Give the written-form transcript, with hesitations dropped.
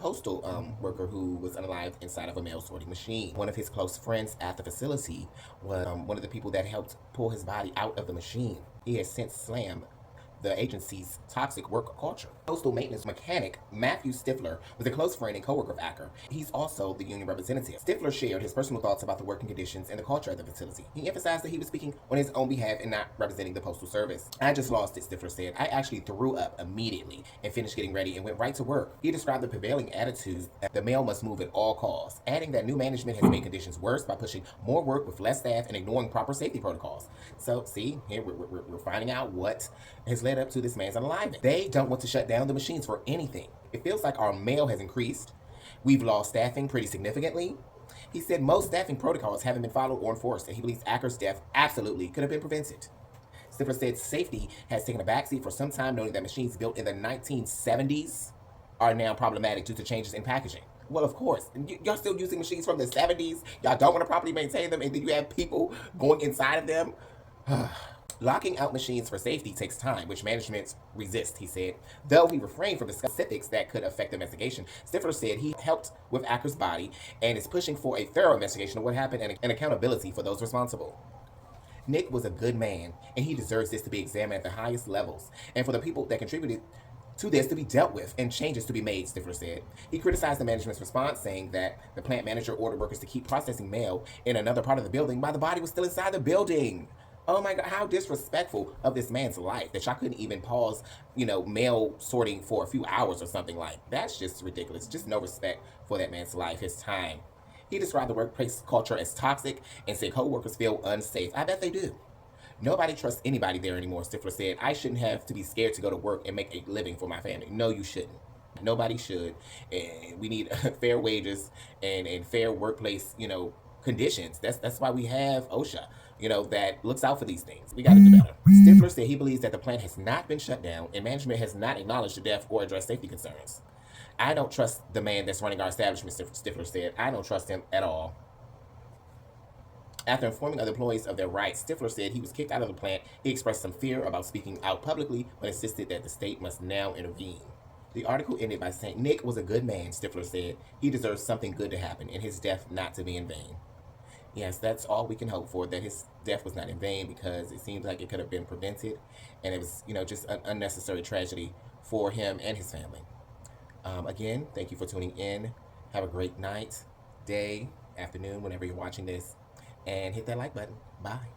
postal worker who was unalived inside of a mail sorting machine. One of his close friends at the facility was one of the people that helped pull his body out of the machine. He has since slammed the agency's toxic work culture. Postal maintenance mechanic Matthew Stifler was a close friend and coworker of Acker. He's also the union representative. Stifler shared his personal thoughts about the working conditions and the culture at the facility. He emphasized that he was speaking on his own behalf and not representing the Postal Service. "I just lost it," Stifler said. "I actually threw up immediately and finished getting ready and went right to work." He described the prevailing attitudes that the mail must move at all costs, adding that new management has made conditions worse by pushing more work with less staff and ignoring proper safety protocols. So, see, here we're finding out what has led up to this man's unalivement. They don't want to shut down the machines for anything. "It feels like our mail has increased. We've lost staffing pretty significantly." He said most staffing protocols haven't been followed or enforced, and he believes Acker's death absolutely could have been prevented. Stifler said safety has taken a backseat for some time, noting that machines built in the 1970s are now problematic due to changes in packaging. Well, of course. Y'all still using machines from the 70s. Y'all don't want to properly maintain them, and then you have people going inside of them. Locking out machines for safety takes time, which management resists, he said. Though he refrained from the specifics that could affect the investigation, Stifler said he helped with Acker's body and is pushing for a thorough investigation of what happened and accountability for those responsible. "Nick was a good man, and he deserves this to be examined at the highest levels, and for the people that contributed to this to be dealt with and changes to be made," Stifler said. He criticized the management's response, saying that the plant manager ordered workers to keep processing mail in another part of the building while the body was still inside the building. Oh my God, how disrespectful of this man's life that y'all couldn't even pause, mail sorting for a few hours or something like. That's just ridiculous. Just no respect for that man's life, his time. He described the workplace culture as toxic and said co-workers feel unsafe. I bet they do. "Nobody trusts anybody there anymore," Stifler said. "I shouldn't have to be scared to go to work and make a living for my family." No, you shouldn't. Nobody should. And we need fair wages and fair workplace, conditions. That's why we have OSHA, that looks out for these things. We got to do better. Stifler said he believes that the plant has not been shut down and management has not acknowledged the death or addressed safety concerns. "I don't trust the man that's running our establishment," Stifler said. "I don't trust him at all." After informing other employees of their rights, Stifler said he was kicked out of the plant. He expressed some fear about speaking out publicly, but insisted that the state must now intervene. The article ended by saying, "Nick was a good man," Stifler said. "He deserves something good to happen and his death not to be in vain." Yes, that's all we can hope for, that his death was not in vain, because it seems like it could have been prevented, and it was, just an unnecessary tragedy for him and his family. Again, thank you for tuning in. Have a great night, day, afternoon, whenever you're watching this, and hit that like button. Bye.